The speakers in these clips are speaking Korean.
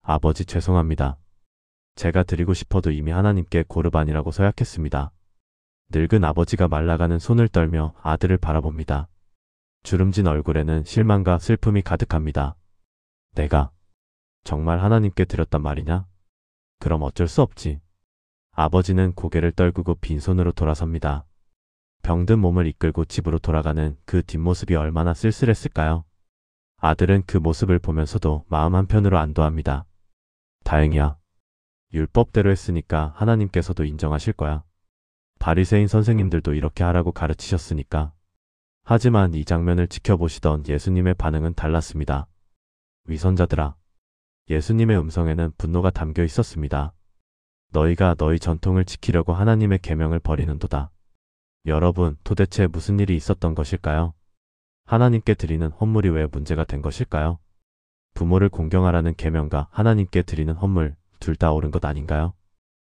아버지 죄송합니다. 제가 드리고 싶어도 이미 하나님께 고르반이라고 서약했습니다. 늙은 아버지가 말라가는 손을 떨며 아들을 바라봅니다. 주름진 얼굴에는 실망과 슬픔이 가득합니다. 내가 정말 하나님께 드렸단 말이냐? 그럼 어쩔 수 없지. 아버지는 고개를 떨구고 빈손으로 돌아섭니다. 병든 몸을 이끌고 집으로 돌아가는 그 뒷모습이 얼마나 쓸쓸했을까요? 아들은 그 모습을 보면서도 마음 한편으로 안도합니다. 다행이야. 율법대로 했으니까 하나님께서도 인정하실 거야. 바리새인 선생님들도 이렇게 하라고 가르치셨으니까. 하지만 이 장면을 지켜보시던 예수님의 반응은 달랐습니다. 위선자들아. 예수님의 음성에는 분노가 담겨 있었습니다. 너희가 너희 전통을 지키려고 하나님의 계명을 버리는도다. 여러분, 도대체 무슨 일이 있었던 것일까요? 하나님께 드리는 헌물이 왜 문제가 된 것일까요? 부모를 공경하라는 계명과 하나님께 드리는 헌물, 둘 다 옳은 것 아닌가요?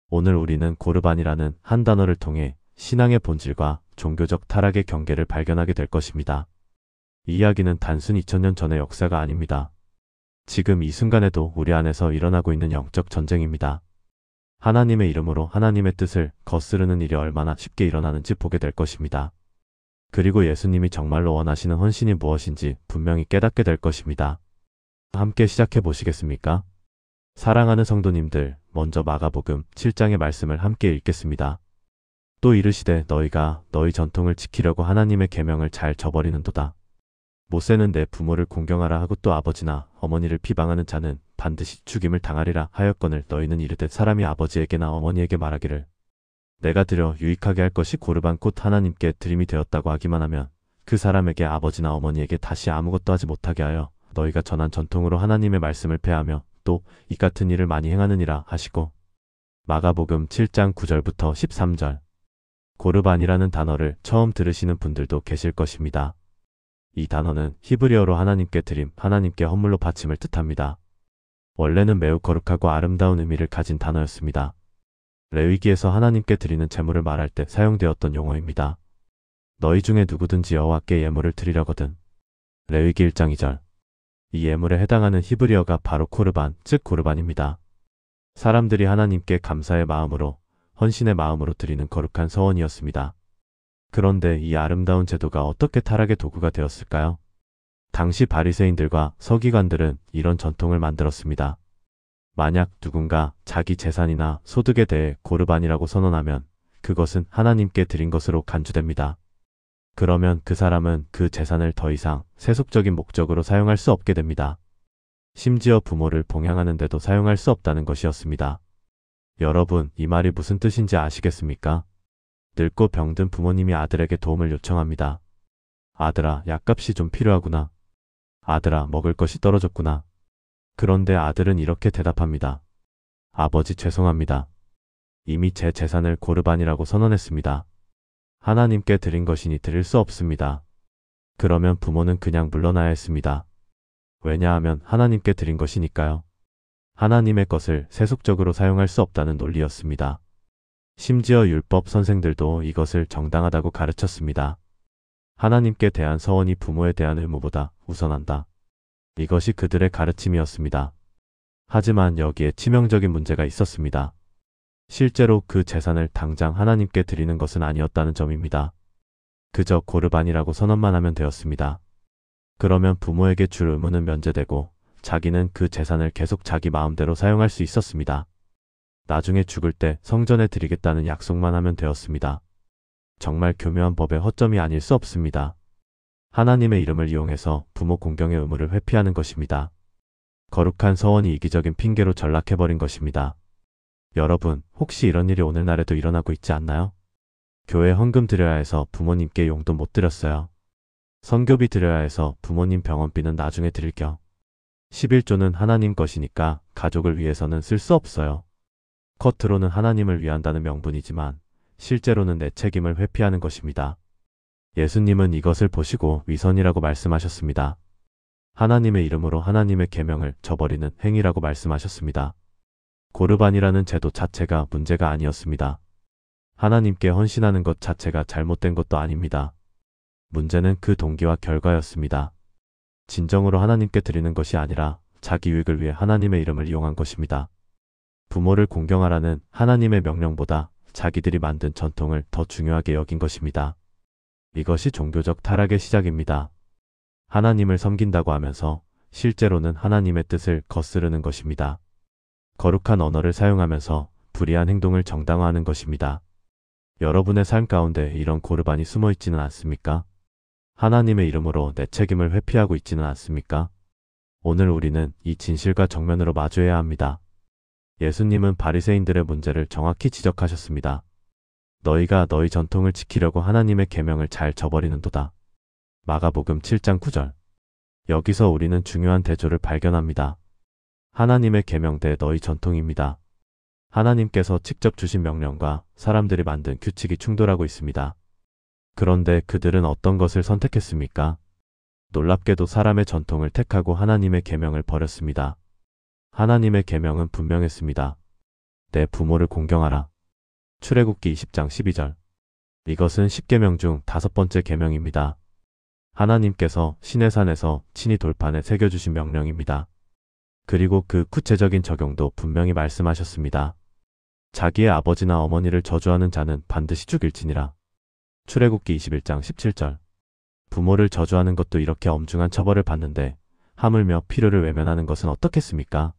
오늘 우리는 고르반이라는 한 단어를 통해 신앙의 본질과 종교적 타락의 경계를 발견하게 될 것입니다. 이 이야기는 단순 2000년 전의 역사가 아닙니다. 지금 이 순간에도 우리 안에서 일어나고 있는 영적 전쟁입니다. 하나님의 이름으로 하나님의 뜻을 거스르는 일이 얼마나 쉽게 일어나는지 보게 될 것입니다. 그리고 예수님이 정말로 원하시는 헌신이 무엇인지 분명히 깨닫게 될 것입니다. 함께 시작해 보시겠습니까? 사랑하는 성도님들, 먼저 마가복음 7장의 말씀을 함께 읽겠습니다. 또 이르시되 너희가 너희 전통을 지키려고 하나님의 계명을 잘 저버리는도다. 모세는 내 부모를 공경하라 하고 또 아버지나 어머니를 비방하는 자는 반드시 죽임을 당하리라 하였거늘 너희는 이르되 사람이 아버지에게나 어머니에게 말하기를 내가 드려 유익하게 할 것이 고르반 곧 하나님께 드림이 되었다고 하기만 하면 그 사람에게 아버지나 어머니에게 다시 아무것도 하지 못하게 하여 너희가 전한 전통으로 하나님의 말씀을 폐하며 또 이 같은 일을 많이 행하느니라 하시고. 마가복음 7장 9절부터 13절. 고르반이라는 단어를 처음 들으시는 분들도 계실 것입니다. 이 단어는 히브리어로 하나님께 드림, 하나님께 헌물로 바침을 뜻합니다. 원래는 매우 거룩하고 아름다운 의미를 가진 단어였습니다. 레위기에서 하나님께 드리는 제물을 말할 때 사용되었던 용어입니다. 너희 중에 누구든지 여호와께 예물을 드리려거든. 레위기 1장 2절. 이 예물에 해당하는 히브리어가 바로 코르반, 즉 고르반입니다. 사람들이 하나님께 감사의 마음으로, 헌신의 마음으로 드리는 거룩한 서원이었습니다. 그런데 이 아름다운 제도가 어떻게 타락의 도구가 되었을까요? 당시 바리새인들과 서기관들은 이런 전통을 만들었습니다. 만약 누군가 자기 재산이나 소득에 대해 고르반이라고 선언하면 그것은 하나님께 드린 것으로 간주됩니다. 그러면 그 사람은 그 재산을 더 이상 세속적인 목적으로 사용할 수 없게 됩니다. 심지어 부모를 봉양하는 데도 사용할 수 없다는 것이었습니다. 여러분, 이 말이 무슨 뜻인지 아시겠습니까? 늙고 병든 부모님이 아들에게 도움을 요청합니다. 아들아, 약값이 좀 필요하구나. 아들아, 먹을 것이 떨어졌구나. 그런데 아들은 이렇게 대답합니다. 아버지 죄송합니다. 이미 제 재산을 고르반이라고 선언했습니다. 하나님께 드린 것이니 드릴 수 없습니다. 그러면 부모는 그냥 물러나야 했습니다. 왜냐하면 하나님께 드린 것이니까요. 하나님의 것을 세속적으로 사용할 수 없다는 논리였습니다. 심지어 율법 선생들도 이것을 정당하다고 가르쳤습니다. 하나님께 대한 서원이 부모에 대한 의무보다 우선한다. 이것이 그들의 가르침이었습니다. 하지만 여기에 치명적인 문제가 있었습니다. 실제로 그 재산을 당장 하나님께 드리는 것은 아니었다는 점입니다. 그저 고르반이라고 선언만 하면 되었습니다. 그러면 부모에게 줄 의무는 면제되고 자기는 그 재산을 계속 자기 마음대로 사용할 수 있었습니다. 나중에 죽을 때 성전에 드리겠다는 약속만 하면 되었습니다. 정말 교묘한 법의 허점이 아닐 수 없습니다. 하나님의 이름을 이용해서 부모 공경의 의무를 회피하는 것입니다. 거룩한 서원이 이기적인 핑계로 전락해버린 것입니다. 여러분, 혹시 이런 일이 오늘날에도 일어나고 있지 않나요? 교회 헌금 드려야 해서 부모님께 용돈 못 드렸어요. 선교비 드려야 해서 부모님 병원비는 나중에 드릴게요. 11조는 하나님 것이니까 가족을 위해서는 쓸 수 없어요. 겉으로는 하나님을 위한다는 명분이지만 실제로는 내 책임을 회피하는 것입니다. 예수님은 이것을 보시고 위선이라고 말씀하셨습니다. 하나님의 이름으로 하나님의 계명을 저버리는 행위라고 말씀하셨습니다. 고르반이라는 제도 자체가 문제가 아니었습니다. 하나님께 헌신하는 것 자체가 잘못된 것도 아닙니다. 문제는 그 동기와 결과였습니다. 진정으로 하나님께 드리는 것이 아니라 자기 유익을 위해 하나님의 이름을 이용한 것입니다. 부모를 공경하라는 하나님의 명령보다 자기들이 만든 전통을 더 중요하게 여긴 것입니다. 이것이 종교적 타락의 시작입니다. 하나님을 섬긴다고 하면서 실제로는 하나님의 뜻을 거스르는 것입니다. 거룩한 언어를 사용하면서 불의한 행동을 정당화하는 것입니다. 여러분의 삶 가운데 이런 고르반이 숨어 있지는 않습니까? 하나님의 이름으로 내 책임을 회피하고 있지는 않습니까? 오늘 우리는 이 진실과 정면으로 마주해야 합니다. 예수님은 바리새인들의 문제를 정확히 지적하셨습니다. 너희가 너희 전통을 지키려고 하나님의 계명을 잘 저버리는도다. 마가복음 7장 9절. 여기서 우리는 중요한 대조를 발견합니다. 하나님의 계명대 너희 전통입니다. 하나님께서 직접 주신 명령과 사람들이 만든 규칙이 충돌하고 있습니다. 그런데 그들은 어떤 것을 선택했습니까? 놀랍게도 사람의 전통을 택하고 하나님의 계명을 버렸습니다. 하나님의 계명은 분명했습니다. 내 부모를 공경하라. 출애굽기 20장 12절. 이것은 10계명 중 5번째 계명입니다. 하나님께서 시내산에서 친히 돌판에 새겨주신 명령입니다. 그리고 그 구체적인 적용도 분명히 말씀하셨습니다. 자기의 아버지나 어머니를 저주하는 자는 반드시 죽일지니라. 출애굽기 21장 17절. 부모를 저주하는 것도 이렇게 엄중한 처벌을 받는데 하물며 필요를 외면하는 것은 어떻겠습니까?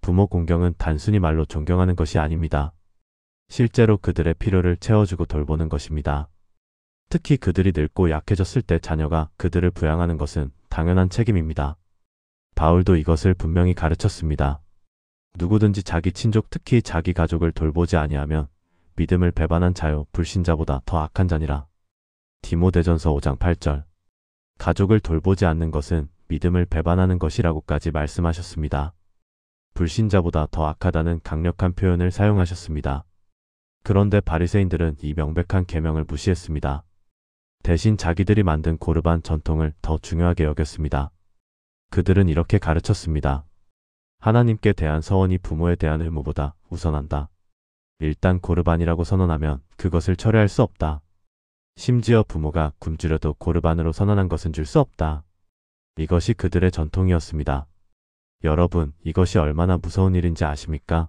부모 공경은 단순히 말로 존경하는 것이 아닙니다. 실제로 그들의 필요를 채워주고 돌보는 것입니다. 특히 그들이 늙고 약해졌을 때 자녀가 그들을 부양하는 것은 당연한 책임입니다. 바울도 이것을 분명히 가르쳤습니다. 누구든지 자기 친족 특히 자기 가족을 돌보지 아니하면 믿음을 배반한 자요 불신자보다 더 악한 자니라. 디모데전서 5장 8절. 가족을 돌보지 않는 것은 믿음을 배반하는 것이라고까지 말씀하셨습니다. 불신자보다 더 악하다는 강력한 표현을 사용하셨습니다. 그런데 바리새인들은 이 명백한 계명을 무시했습니다. 대신 자기들이 만든 고르반 전통을 더 중요하게 여겼습니다. 그들은 이렇게 가르쳤습니다. 하나님께 대한 서원이 부모에 대한 의무보다 우선한다. 일단 고르반이라고 선언하면 그것을 철회할 수 없다. 심지어 부모가 굶주려도 고르반으로 선언한 것은 줄 수 없다. 이것이 그들의 전통이었습니다. 여러분, 이것이 얼마나 무서운 일인지 아십니까?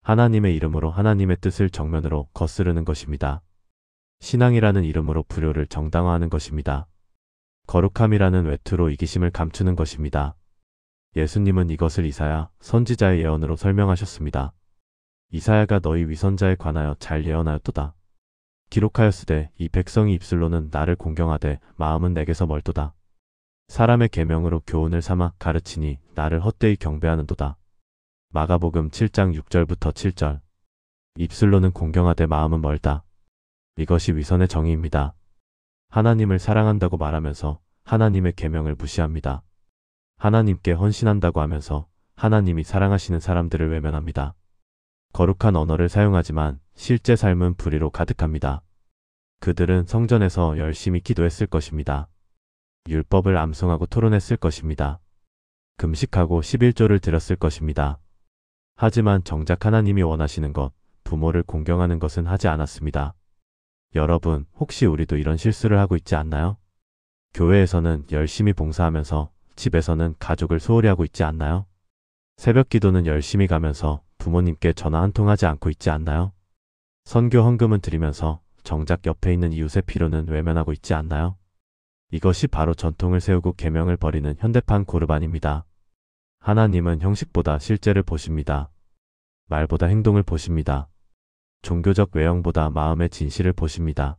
하나님의 이름으로 하나님의 뜻을 정면으로 거스르는 것입니다. 신앙이라는 이름으로 불효를 정당화하는 것입니다. 거룩함이라는 외투로 이기심을 감추는 것입니다. 예수님은 이것을 이사야 선지자의 예언으로 설명하셨습니다. 이사야가 너희 위선자에 관하여 잘 예언하였도다. 기록하였으되 이 백성이 입술로는 나를 공경하되 마음은 내게서 멀도다. 사람의 계명으로 교훈을 삼아 가르치니 나를 헛되이 경배하는도다. 마가복음 7장 6절부터 7절. 입술로는 공경하되 마음은 멀다. 이것이 위선의 정의입니다. 하나님을 사랑한다고 말하면서 하나님의 계명을 무시합니다. 하나님께 헌신한다고 하면서 하나님이 사랑하시는 사람들을 외면합니다. 거룩한 언어를 사용하지만 실제 삶은 불의로 가득합니다. 그들은 성전에서 열심히 기도했을 것입니다. 율법을 암송하고 토론했을 것입니다. 금식하고 11조를 드렸을 것입니다. 하지만 정작 하나님이 원하시는 것, 부모를 공경하는 것은 하지 않았습니다. 여러분, 혹시 우리도 이런 실수를 하고 있지 않나요? 교회에서는 열심히 봉사하면서 집에서는 가족을 소홀히 하고 있지 않나요? 새벽 기도는 열심히 가면서 부모님께 전화 한 통 하지 않고 있지 않나요? 선교 헌금은 드리면서 정작 옆에 있는 이웃의 필요는 외면하고 있지 않나요? 이것이 바로 전통을 세우고 계명을 버리는 현대판 고르반입니다. 하나님은 형식보다 실제를 보십니다. 말보다 행동을 보십니다. 종교적 외형보다 마음의 진실을 보십니다.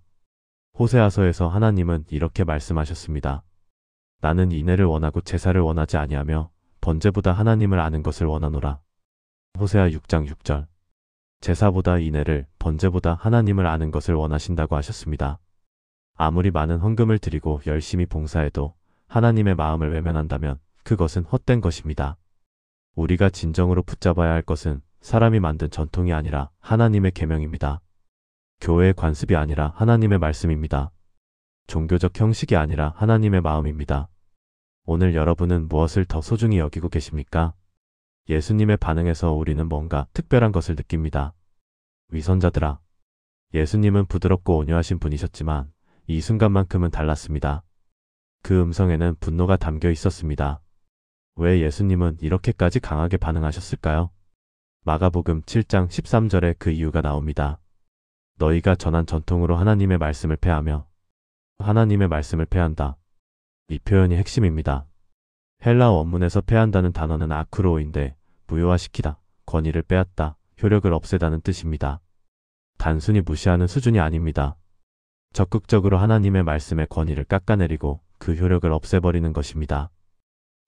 호세아서에서 하나님은 이렇게 말씀하셨습니다. 나는 인애를 원하고 제사를 원하지 아니하며 번제보다 하나님을 아는 것을 원하노라. 호세아 6장 6절. 제사보다 인애를, 번제보다 하나님을 아는 것을 원하신다고 하셨습니다. 아무리 많은 헌금을 드리고 열심히 봉사해도 하나님의 마음을 외면한다면 그것은 헛된 것입니다. 우리가 진정으로 붙잡아야 할 것은 사람이 만든 전통이 아니라 하나님의 계명입니다. 교회의 관습이 아니라 하나님의 말씀입니다. 종교적 형식이 아니라 하나님의 마음입니다. 오늘 여러분은 무엇을 더 소중히 여기고 계십니까? 예수님의 반응에서 우리는 뭔가 특별한 것을 느낍니다. 위선자들아. 예수님은 부드럽고 온유하신 분이셨지만 이 순간만큼은 달랐습니다. 그 음성에는 분노가 담겨 있었습니다. 왜 예수님은 이렇게까지 강하게 반응하셨을까요? 마가복음 7장 13절에 그 이유가 나옵니다. 너희가 전한 전통으로 하나님의 말씀을 폐하며 하나님의 말씀을 폐한다. 이 표현이 핵심입니다. 헬라어 원문에서 폐한다는 단어는 아크로인데 무효화시키다, 권위를 빼앗다, 효력을 없애다는 뜻입니다. 단순히 무시하는 수준이 아닙니다. 적극적으로 하나님의 말씀의 권위를 깎아내리고 그 효력을 없애버리는 것입니다.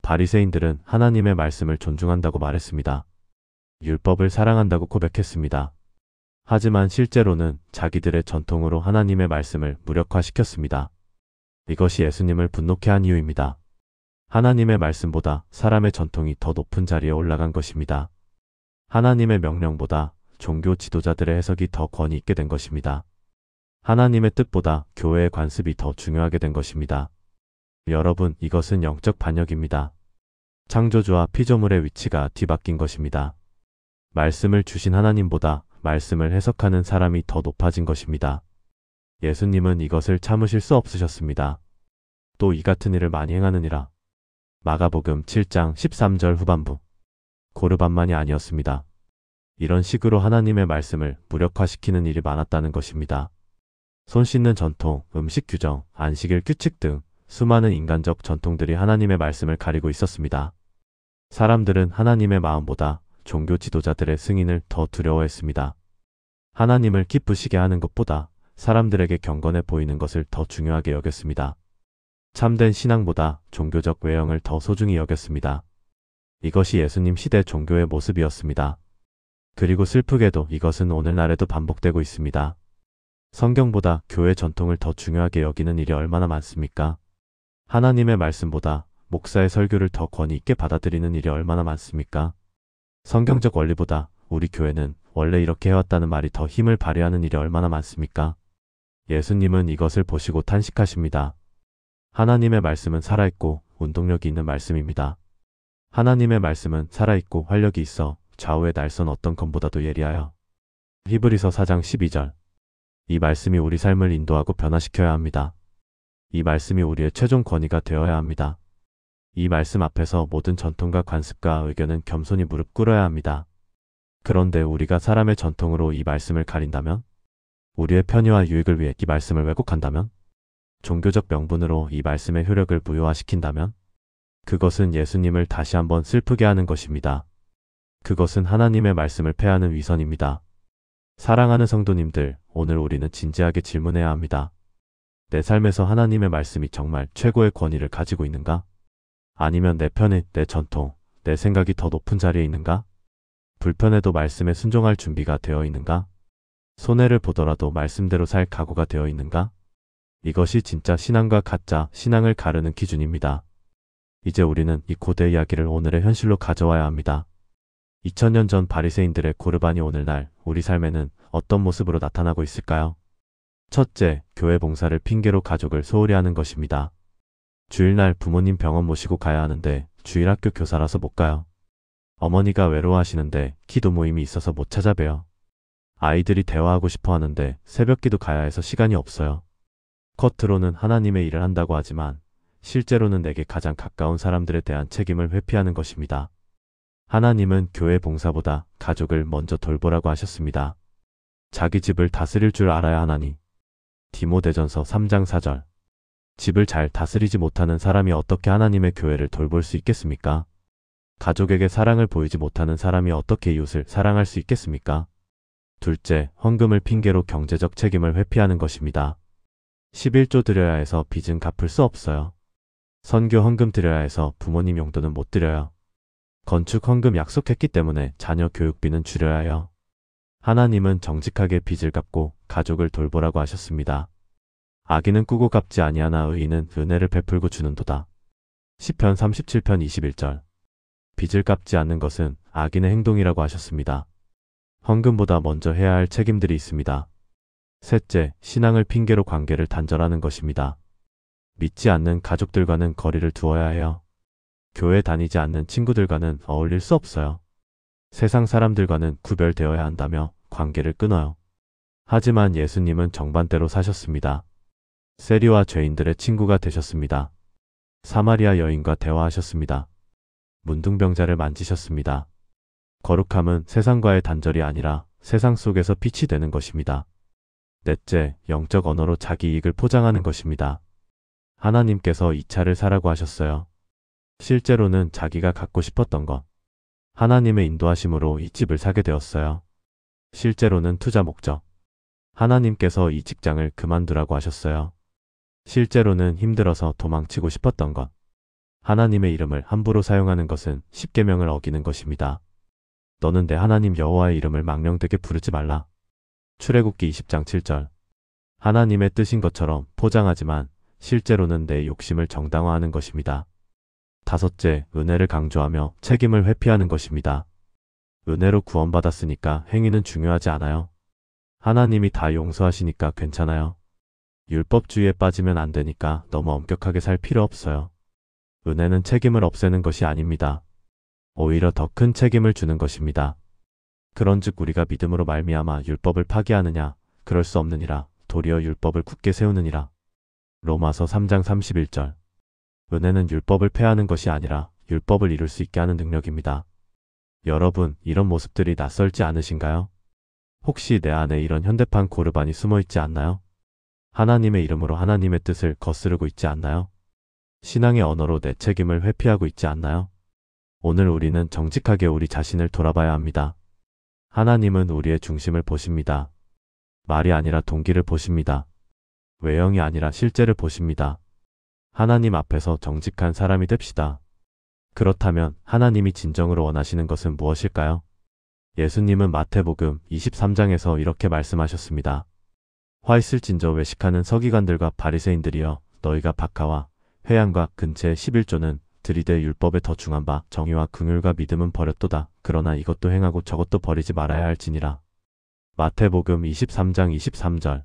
바리새인들은 하나님의 말씀을 존중한다고 말했습니다. 율법을 사랑한다고 고백했습니다. 하지만 실제로는 자기들의 전통으로 하나님의 말씀을 무력화시켰습니다. 이것이 예수님을 분노케 한 이유입니다. 하나님의 말씀보다 사람의 전통이 더 높은 자리에 올라간 것입니다. 하나님의 명령보다 종교 지도자들의 해석이 더 권위 있게 된 것입니다. 하나님의 뜻보다 교회의 관습이 더 중요하게 된 것입니다. 여러분, 이것은 영적 반역입니다. 창조주와 피조물의 위치가 뒤바뀐 것입니다. 말씀을 주신 하나님보다 말씀을 해석하는 사람이 더 높아진 것입니다. 예수님은 이것을 참으실 수 없으셨습니다. 또 이 같은 일을 많이 행하느니라. 마가복음 7장 13절 후반부. 고르반만이 아니었습니다. 이런 식으로 하나님의 말씀을 무력화시키는 일이 많았다는 것입니다. 손 씻는 전통, 음식 규정, 안식일 규칙 등 수많은 인간적 전통들이 하나님의 말씀을 가리고 있었습니다. 사람들은 하나님의 마음보다 종교 지도자들의 승인을 더 두려워했습니다. 하나님을 기쁘시게 하는 것보다 사람들에게 경건해 보이는 것을 더 중요하게 여겼습니다. 참된 신앙보다 종교적 외형을 더 소중히 여겼습니다. 이것이 예수님 시대 종교의 모습이었습니다. 그리고 슬프게도 이것은 오늘날에도 반복되고 있습니다. 성경보다 교회 전통을 더 중요하게 여기는 일이 얼마나 많습니까? 하나님의 말씀보다 목사의 설교를 더 권위 있게 받아들이는 일이 얼마나 많습니까? 성경적 원리보다 우리 교회는 원래 이렇게 해왔다는 말이 더 힘을 발휘하는 일이 얼마나 많습니까? 예수님은 이것을 보시고 탄식하십니다. 하나님의 말씀은 살아있고 운동력이 있는 말씀입니다. 하나님의 말씀은 살아있고 활력이 있어 좌우의 날선 어떤 검보다도 예리하여. 히브리서 4장 12절. 이 말씀이 우리 삶을 인도하고 변화시켜야 합니다. 이 말씀이 우리의 최종 권위가 되어야 합니다. 이 말씀 앞에서 모든 전통과 관습과 의견은 겸손히 무릎 꿇어야 합니다. 그런데 우리가 사람의 전통으로 이 말씀을 가린다면? 우리의 편의와 유익을 위해 이 말씀을 왜곡한다면? 종교적 명분으로 이 말씀의 효력을 무효화시킨다면? 그것은 예수님을 다시 한번 슬프게 하는 것입니다. 그것은 하나님의 말씀을 폐하는 위선입니다. 사랑하는 성도님들, 오늘 우리는 진지하게 질문해야 합니다. 내 삶에서 하나님의 말씀이 정말 최고의 권위를 가지고 있는가? 아니면 내 편에 내 전통, 내 생각이 더 높은 자리에 있는가? 불편해도 말씀에 순종할 준비가 되어 있는가? 손해를 보더라도 말씀대로 살 각오가 되어 있는가? 이것이 진짜 신앙과 가짜 신앙을 가르는 기준입니다. 이제 우리는 이 고대 이야기를 오늘의 현실로 가져와야 합니다. 2000년 전 바리새인들의 고르반이 오늘날 우리 삶에는 어떤 모습으로 나타나고 있을까요? 첫째, 교회 봉사를 핑계로 가족을 소홀히 하는 것입니다. 주일날 부모님 병원 모시고 가야 하는데 주일학교 교사라서 못 가요. 어머니가 외로워하시는데 기도 모임이 있어서 못 찾아봬요. 아이들이 대화하고 싶어 하는데 새벽기도 가야 해서 시간이 없어요. 겉으로는 하나님의 일을 한다고 하지만 실제로는 내게 가장 가까운 사람들에 대한 책임을 회피하는 것입니다. 하나님은 교회 봉사보다 가족을 먼저 돌보라고 하셨습니다. 자기 집을 다스릴 줄 알아야 하나니. 디모데전서 3장 4절. 집을 잘 다스리지 못하는 사람이 어떻게 하나님의 교회를 돌볼 수 있겠습니까? 가족에게 사랑을 보이지 못하는 사람이 어떻게 이웃을 사랑할 수 있겠습니까? 둘째, 헌금을 핑계로 경제적 책임을 회피하는 것입니다. 11조 드려야 해서 빚은 갚을 수 없어요. 선교 헌금 드려야 해서 부모님 용돈은 못 드려요. 건축 헌금 약속했기 때문에 자녀 교육비는 줄여야 해요. 하나님은 정직하게 빚을 갚고 가족을 돌보라고 하셨습니다. 악인은 꾸고 갚지 아니하나 의인은 은혜를 베풀고 주는도다. 시편 37편 21절. 빚을 갚지 않는 것은 악인의 행동이라고 하셨습니다. 헌금보다 먼저 해야 할 책임들이 있습니다. 셋째, 신앙을 핑계로 관계를 단절하는 것입니다. 믿지 않는 가족들과는 거리를 두어야 해요. 교회 다니지 않는 친구들과는 어울릴 수 없어요. 세상 사람들과는 구별되어야 한다며 관계를 끊어요. 하지만 예수님은 정반대로 사셨습니다. 세리와 죄인들의 친구가 되셨습니다. 사마리아 여인과 대화하셨습니다. 문둥병자를 만지셨습니다. 거룩함은 세상과의 단절이 아니라 세상 속에서 빛이 되는 것입니다. 넷째, 영적 언어로 자기 이익을 포장하는 것입니다. 하나님께서 이 차를 사라고 하셨어요. 실제로는 자기가 갖고 싶었던 것. 하나님의 인도하심으로 이 집을 사게 되었어요. 실제로는 투자 목적. 하나님께서 이 직장을 그만두라고 하셨어요. 실제로는 힘들어서 도망치고 싶었던 것. 하나님의 이름을 함부로 사용하는 것은 십계명을 어기는 것입니다. 너는 내 하나님 여호와의 이름을 망령되게 부르지 말라. 출애굽기 20장 7절. 하나님의 뜻인 것처럼 포장하지만 실제로는 내 욕심을 정당화하는 것입니다. 다섯째, 은혜를 강조하며 책임을 회피하는 것입니다. 은혜로 구원받았으니까 행위는 중요하지 않아요. 하나님이 다 용서하시니까 괜찮아요. 율법주의에 빠지면 안 되니까 너무 엄격하게 살 필요 없어요. 은혜는 책임을 없애는 것이 아닙니다. 오히려 더 큰 책임을 주는 것입니다. 그런즉 우리가 믿음으로 말미암아 율법을 파기하느냐? 그럴 수 없느니라. 도리어 율법을 굳게 세우느니라. 로마서 3장 31절. 은혜는 율법을 폐하는 것이 아니라 율법을 이룰 수 있게 하는 능력입니다. 여러분, 이런 모습들이 낯설지 않으신가요? 혹시 내 안에 이런 현대판 고르반이 숨어 있지 않나요? 하나님의 이름으로 하나님의 뜻을 거스르고 있지 않나요? 신앙의 언어로 내 책임을 회피하고 있지 않나요? 오늘 우리는 정직하게 우리 자신을 돌아봐야 합니다. 하나님은 우리의 중심을 보십니다. 말이 아니라 동기를 보십니다. 외형이 아니라 실제를 보십니다. 하나님 앞에서 정직한 사람이 됩시다. 그렇다면 하나님이 진정으로 원하시는 것은 무엇일까요? 예수님은 마태복음 23장에서 이렇게 말씀하셨습니다. 화 있을진저 외식하는 서기관들과 바리새인들이여, 너희가 박하와 회양과 근체의 11조는 들이대 율법에 더 중한 바 정의와 긍휼과 믿음은 버렸도다. 그러나 이것도 행하고 저것도 버리지 말아야 할지니라. 마태복음 23장 23절.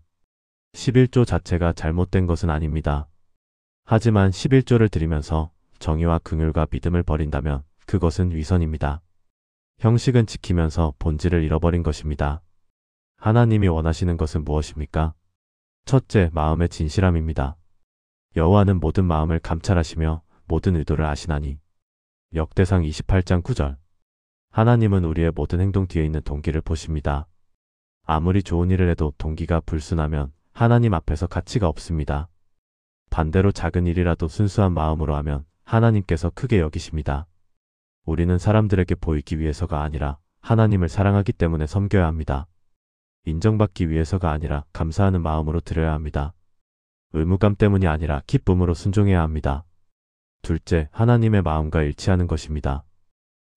11조 자체가 잘못된 것은 아닙니다. 하지만 11조를 드리면서 정의와 긍휼과 믿음을 버린다면 그것은 위선입니다. 형식은 지키면서 본질을 잃어버린 것입니다. 하나님이 원하시는 것은 무엇입니까? 첫째, 마음의 진실함입니다. 여호와는 모든 마음을 감찰하시며 모든 의도를 아시나니. 역대상 28장 9절. 하나님은 우리의 모든 행동 뒤에 있는 동기를 보십니다. 아무리 좋은 일을 해도 동기가 불순하면 하나님 앞에서 가치가 없습니다. 반대로 작은 일이라도 순수한 마음으로 하면 하나님께서 크게 여기십니다. 우리는 사람들에게 보이기 위해서가 아니라 하나님을 사랑하기 때문에 섬겨야 합니다. 인정받기 위해서가 아니라 감사하는 마음으로 드려야 합니다. 의무감 때문이 아니라 기쁨으로 순종해야 합니다. 둘째, 하나님의 마음과 일치하는 것입니다.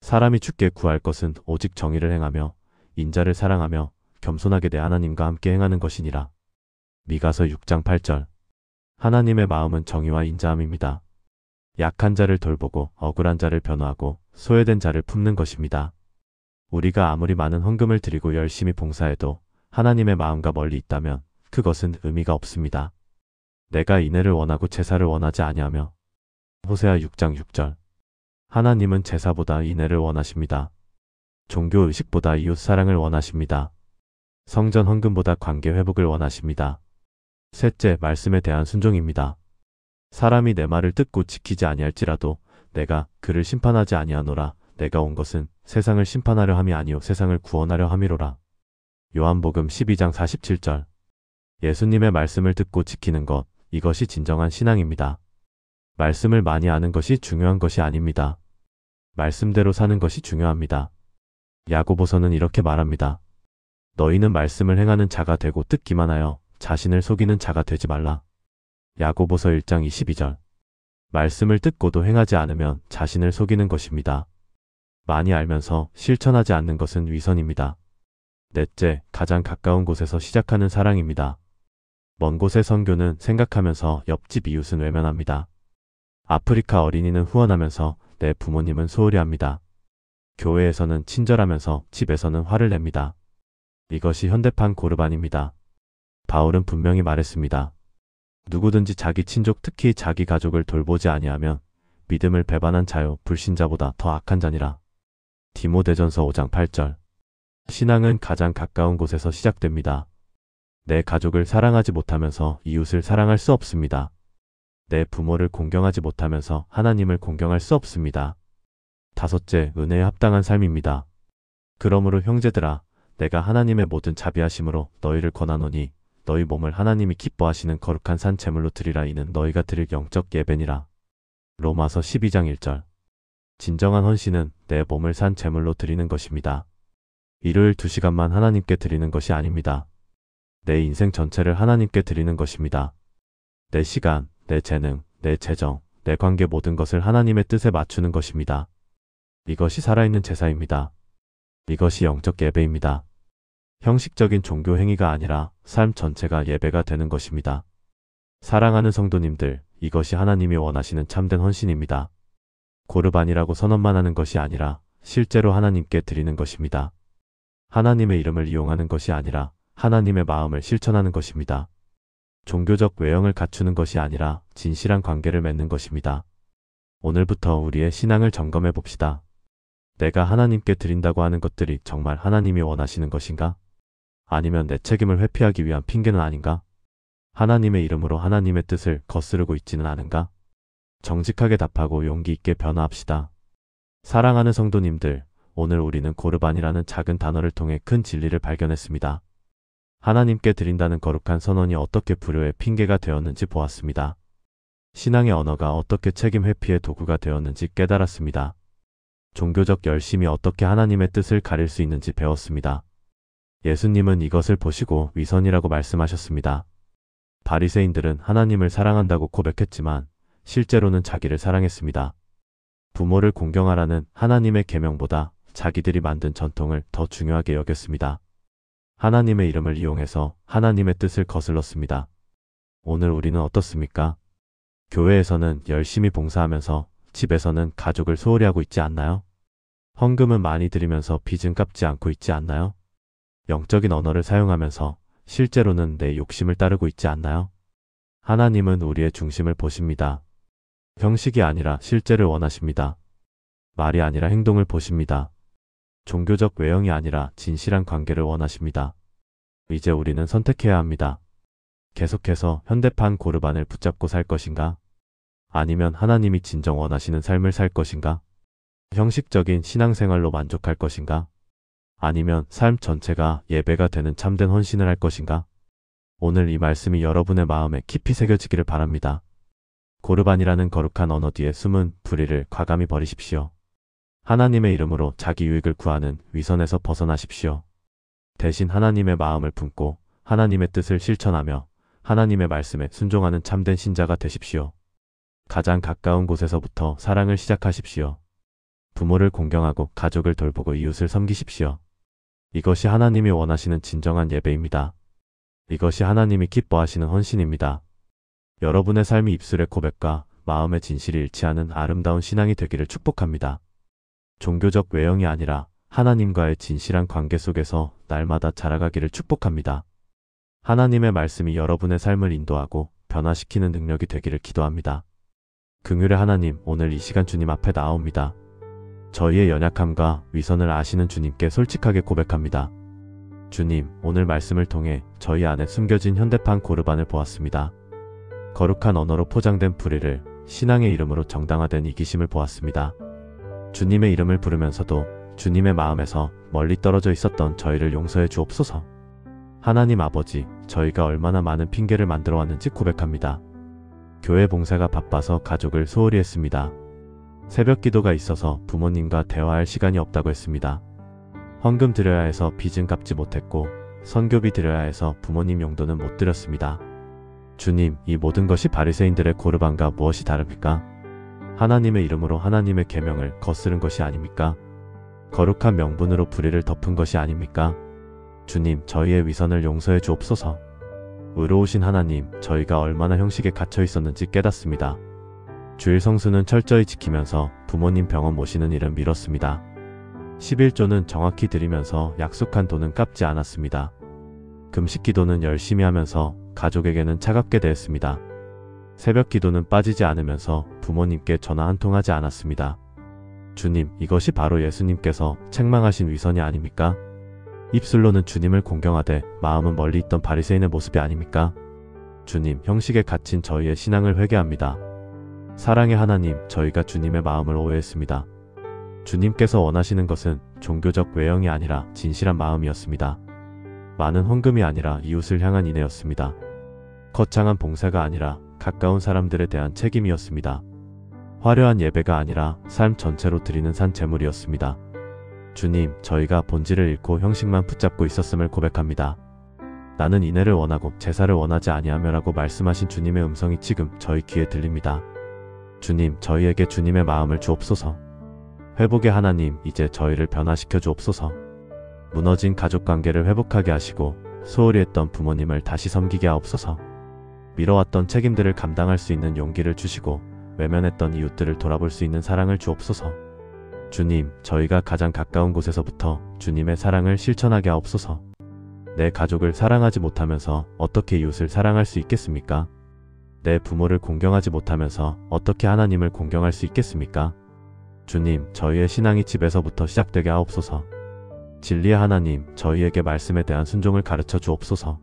사람이 주께 구할 것은 오직 정의를 행하며 인자를 사랑하며 겸손하게 내 하나님과 함께 행하는 것이니라. 미가서 6장 8절. 하나님의 마음은 정의와 인자함입니다. 약한 자를 돌보고 억울한 자를 변호하고 소외된 자를 품는 것입니다. 우리가 아무리 많은 헌금을 드리고 열심히 봉사해도 하나님의 마음과 멀리 있다면 그것은 의미가 없습니다. 내가 인애를 원하고 제사를 원하지 아니하며. 호세아 6장 6절. 하나님은 제사보다 인애를 원하십니다. 종교 의식보다 이웃 사랑을 원하십니다. 성전 헌금보다 관계 회복을 원하십니다. 셋째, 말씀에 대한 순종입니다. 사람이 내 말을 듣고 지키지 아니할지라도 내가 그를 심판하지 아니하노라. 내가 온 것은 세상을 심판하려 함이 아니요 세상을 구원하려 함이로라. 요한복음 12장 47절. 예수님의 말씀을 듣고 지키는 것, 이것이 진정한 신앙입니다. 말씀을 많이 아는 것이 중요한 것이 아닙니다. 말씀대로 사는 것이 중요합니다. 야고보서는 이렇게 말합니다. 너희는 말씀을 행하는 자가 되고 듣기만 하여 자신을 속이는 자가 되지 말라. 야고보서 1장 22절. 말씀을 듣고도 행하지 않으면 자신을 속이는 것입니다. 많이 알면서 실천하지 않는 것은 위선입니다. 넷째, 가장 가까운 곳에서 시작하는 사랑입니다. 먼 곳의 선교는 생각하면서 옆집 이웃은 외면합니다. 아프리카 어린이는 후원하면서 내 부모님은 소홀히 합니다. 교회에서는 친절하면서 집에서는 화를 냅니다. 이것이 현대판 고르반입니다. 바울은 분명히 말했습니다. 누구든지 자기 친족 특히 자기 가족을 돌보지 아니하면 믿음을 배반한 자요 불신자보다 더 악한 자니라. 디모데전서 5장 8절. 신앙은 가장 가까운 곳에서 시작됩니다. 내 가족을 사랑하지 못하면서 이웃을 사랑할 수 없습니다. 내 부모를 공경하지 못하면서 하나님을 공경할 수 없습니다. 5째, 은혜에 합당한 삶입니다. 그러므로 형제들아, 내가 하나님의 모든 자비하심으로 너희를 권하노니 너희 몸을 하나님이 기뻐하시는 거룩한 산 제물로 드리라. 이는 너희가 드릴 영적 예배니라. 로마서 12장 1절. 진정한 헌신은 내 몸을 산 제물로 드리는 것입니다. 일요일 2시간만 하나님께 드리는 것이 아닙니다. 내 인생 전체를 하나님께 드리는 것입니다. 내 시간, 내 재능, 내 재정, 내 관계 모든 것을 하나님의 뜻에 맞추는 것입니다. 이것이 살아있는 제사입니다. 이것이 영적 예배입니다. 형식적인 종교 행위가 아니라 삶 전체가 예배가 되는 것입니다. 사랑하는 성도님들, 이것이 하나님이 원하시는 참된 헌신입니다. 고르반이라고 선언만 하는 것이 아니라 실제로 하나님께 드리는 것입니다. 하나님의 이름을 이용하는 것이 아니라 하나님의 마음을 실천하는 것입니다. 종교적 외형을 갖추는 것이 아니라 진실한 관계를 맺는 것입니다. 오늘부터 우리의 신앙을 점검해 봅시다. 내가 하나님께 드린다고 하는 것들이 정말 하나님이 원하시는 것인가? 아니면 내 책임을 회피하기 위한 핑계는 아닌가? 하나님의 이름으로 하나님의 뜻을 거스르고 있지는 않은가? 정직하게 답하고 용기 있게 변화합시다. 사랑하는 성도님들, 오늘 우리는 고르반이라는 작은 단어를 통해 큰 진리를 발견했습니다. 하나님께 드린다는 거룩한 선언이 어떻게 불효의 핑계가 되었는지 보았습니다. 신앙의 언어가 어떻게 책임 회피의 도구가 되었는지 깨달았습니다. 종교적 열심이 어떻게 하나님의 뜻을 가릴 수 있는지 배웠습니다. 예수님은 이것을 보시고 위선이라고 말씀하셨습니다. 바리새인들은 하나님을 사랑한다고 고백했지만 실제로는 자기를 사랑했습니다. 부모를 공경하라는 하나님의 계명보다 자기들이 만든 전통을 더 중요하게 여겼습니다. 하나님의 이름을 이용해서 하나님의 뜻을 거슬렀습니다. 오늘 우리는 어떻습니까? 교회에서는 열심히 봉사하면서 집에서는 가족을 소홀히 하고 있지 않나요? 헌금은 많이 드리면서 빚은 갚지 않고 있지 않나요? 영적인 언어를 사용하면서 실제로는 내 욕심을 따르고 있지 않나요? 하나님은 우리의 중심을 보십니다. 형식이 아니라 실제를 원하십니다. 말이 아니라 행동을 보십니다. 종교적 외형이 아니라 진실한 관계를 원하십니다. 이제 우리는 선택해야 합니다. 계속해서 현대판 고르반을 붙잡고 살 것인가? 아니면 하나님이 진정 원하시는 삶을 살 것인가? 형식적인 신앙생활로 만족할 것인가? 아니면 삶 전체가 예배가 되는 참된 헌신을 할 것인가? 오늘 이 말씀이 여러분의 마음에 깊이 새겨지기를 바랍니다. 고르반이라는 거룩한 언어 뒤에 숨은 불의를 과감히 버리십시오. 하나님의 이름으로 자기 유익을 구하는 위선에서 벗어나십시오. 대신 하나님의 마음을 품고 하나님의 뜻을 실천하며 하나님의 말씀에 순종하는 참된 신자가 되십시오. 가장 가까운 곳에서부터 사랑을 시작하십시오. 부모를 공경하고 가족을 돌보고 이웃을 섬기십시오. 이것이 하나님이 원하시는 진정한 예배입니다. 이것이 하나님이 기뻐하시는 헌신입니다. 여러분의 삶이 입술의 고백과 마음의 진실이 일치하는 아름다운 신앙이 되기를 축복합니다. 종교적 외형이 아니라 하나님과의 진실한 관계 속에서 날마다 자라가기를 축복합니다. 하나님의 말씀이 여러분의 삶을 인도하고 변화시키는 능력이 되기를 기도합니다. 긍휼의 하나님, 오늘 이 시간 주님 앞에 나옵니다. 저희의 연약함과 위선을 아시는 주님께 솔직하게 고백합니다. 주님, 오늘 말씀을 통해 저희 안에 숨겨진 현대판 고르반을 보았습니다. 거룩한 언어로 포장된 불의를 신앙의 이름으로 정당화된 이기심을 보았습니다. 주님의 이름을 부르면서도 주님의 마음에서 멀리 떨어져 있었던 저희를 용서해 주옵소서. 하나님 아버지, 저희가 얼마나 많은 핑계를 만들어 왔는지 고백합니다. 교회 봉사가 바빠서 가족을 소홀히 했습니다. 새벽 기도가 있어서 부모님과 대화할 시간이 없다고 했습니다. 헌금 드려야 해서 빚은 갚지 못했고 선교비 드려야 해서 부모님 용돈은 못 드렸습니다. 주님, 이 모든 것이 바리새인들의 고르반과 무엇이 다릅니까? 하나님의 이름으로 하나님의 계명을 거스른 것이 아닙니까? 거룩한 명분으로 불의를 덮은 것이 아닙니까? 주님, 저희의 위선을 용서해 주옵소서. 의로우신 하나님, 저희가 얼마나 형식에 갇혀 있었는지 깨닫습니다. 주일 성수는 철저히 지키면서 부모님 병원 모시는 일은 미뤘습니다. 11조는 정확히 드리면서 약속한 돈은 갚지 않았습니다. 금식 기도는 열심히 하면서 가족에게는 차갑게 대했습니다. 새벽 기도는 빠지지 않으면서 부모님께 전화 한 통 하지 않았습니다. 주님, 이것이 바로 예수님께서 책망하신 위선이 아닙니까? 입술로는 주님을 공경하되 마음은 멀리 있던 바리새인의 모습이 아닙니까? 주님, 형식에 갇힌 저희의 신앙을 회개합니다. 사랑의 하나님, 저희가 주님의 마음을 오해했습니다. 주님께서 원하시는 것은 종교적 외형이 아니라 진실한 마음이었습니다. 많은 헌금이 아니라 이웃을 향한 인애였습니다. 거창한 봉사가 아니라 가까운 사람들에 대한 책임이었습니다. 화려한 예배가 아니라 삶 전체로 드리는 산 제물이었습니다. 주님, 저희가 본질을 잃고 형식만 붙잡고 있었음을 고백합니다. 나는 인애를 원하고 제사를 원하지 아니하며라고 말씀하신 주님의 음성이 지금 저희 귀에 들립니다. 주님, 저희에게 주님의 마음을 주옵소서. 회복의 하나님, 이제 저희를 변화시켜 주옵소서. 무너진 가족관계를 회복하게 하시고 소홀히 했던 부모님을 다시 섬기게 하옵소서. 미뤄왔던 책임들을 감당할 수 있는 용기를 주시고 외면했던 이웃들을 돌아볼 수 있는 사랑을 주옵소서. 주님, 저희가 가장 가까운 곳에서부터 주님의 사랑을 실천하게 하옵소서. 내 가족을 사랑하지 못하면서 어떻게 이웃을 사랑할 수 있겠습니까? 내 부모를 공경하지 못하면서 어떻게 하나님을 공경할 수 있겠습니까? 주님, 저희의 신앙이 집에서부터 시작되게 하옵소서. 진리의 하나님, 저희에게 말씀에 대한 순종을 가르쳐 주옵소서.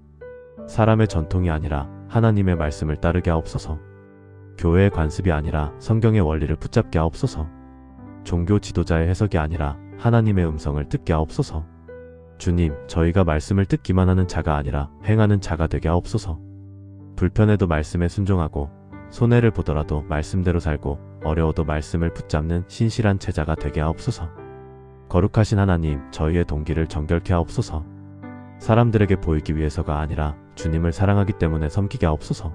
사람의 전통이 아니라 하나님의 말씀을 따르게 하옵소서. 교회의 관습이 아니라 성경의 원리를 붙잡게 하옵소서. 종교 지도자의 해석이 아니라 하나님의 음성을 듣게 하옵소서. 주님, 저희가 말씀을 듣기만 하는 자가 아니라 행하는 자가 되게 하옵소서. 불편해도 말씀에 순종하고 손해를 보더라도 말씀대로 살고 어려워도 말씀을 붙잡는 신실한 제자가 되게 하옵소서. 거룩하신 하나님, 저희의 동기를 정결케 하옵소서. 사람들에게 보이기 위해서가 아니라 주님을 사랑하기 때문에 섬기게 하옵소서.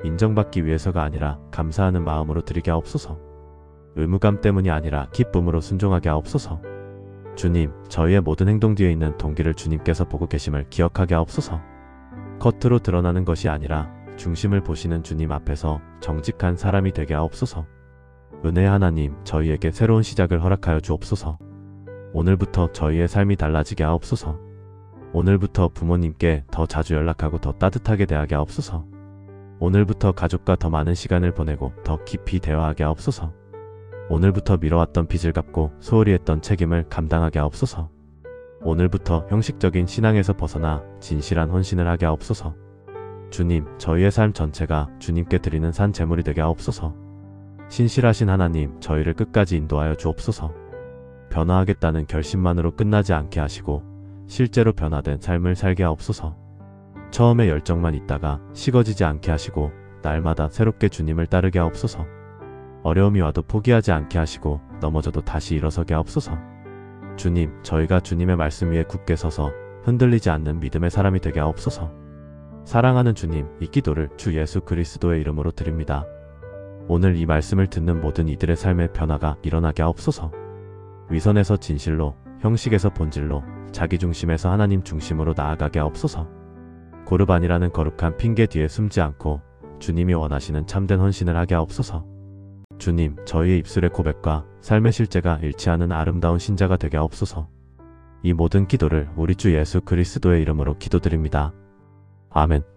인정받기 위해서가 아니라 감사하는 마음으로 드리게 하옵소서. 의무감 때문이 아니라 기쁨으로 순종하게 하옵소서. 주님, 저희의 모든 행동 뒤에 있는 동기를 주님께서 보고 계심을 기억하게 하옵소서. 겉으로 드러나는 것이 아니라 중심을 보시는 주님 앞에서 정직한 사람이 되게 하옵소서. 은혜의 하나님, 저희에게 새로운 시작을 허락하여 주옵소서. 오늘부터 저희의 삶이 달라지게 하옵소서. 오늘부터 부모님께 더 자주 연락하고 더 따뜻하게 대하게 하옵소서. 오늘부터 가족과 더 많은 시간을 보내고 더 깊이 대화하게 하옵소서. 오늘부터 미뤄왔던 빚을 갚고 소홀히 했던 책임을 감당하게 하옵소서. 오늘부터 형식적인 신앙에서 벗어나 진실한 헌신을 하게 하옵소서. 주님, 저희의 삶 전체가 주님께 드리는 산 제물이 되게 하옵소서. 신실하신 하나님, 저희를 끝까지 인도하여 주옵소서. 변화하겠다는 결심만으로 끝나지 않게 하시고 실제로 변화된 삶을 살게 하옵소서. 처음에 열정만 있다가 식어지지 않게 하시고 날마다 새롭게 주님을 따르게 하옵소서. 어려움이 와도 포기하지 않게 하시고 넘어져도 다시 일어서게 하옵소서. 주님, 저희가 주님의 말씀 위에 굳게 서서 흔들리지 않는 믿음의 사람이 되게 하옵소서. 사랑하는 주님, 이 기도를 주 예수 그리스도의 이름으로 드립니다. 오늘 이 말씀을 듣는 모든 이들의 삶의 변화가 일어나게 하옵소서. 위선에서 진실로, 형식에서 본질로, 자기중심에서 하나님 중심으로 나아가게 하옵소서. 고르반이라는 거룩한 핑계 뒤에 숨지 않고 주님이 원하시는 참된 헌신을 하게 하옵소서. 주님, 저희의 입술의 고백과 삶의 실제가 일치하는 아름다운 신자가 되게 하옵소서. 이 모든 기도를 우리 주 예수 그리스도의 이름으로 기도드립니다. 아멘.